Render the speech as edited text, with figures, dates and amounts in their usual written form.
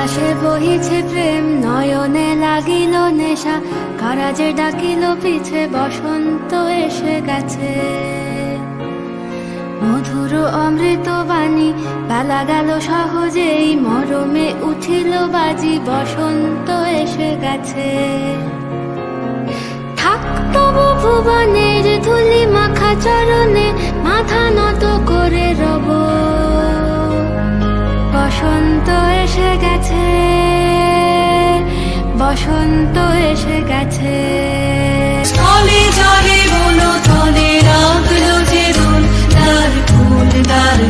বাতাসে বহিছে প্রেম, নয়নে লাগিল নেশা, কারাজে ডাকিল পিছে, বসন্ত এসে গেছে। মধুর অমৃত বাণী, বেলা গেল সহজেই, মরমে উঠিল বাজি, বসন্ত এসে গেছে। থাক তবু ভুবনের ধুলি মাখা চরণে, মাথা নত করে রব। বসন্ত এসে গেছে, বসন্ত এসে গেছে। স্থলে জলে বলো তলে রাখলো যে দোল, তার ফুল তার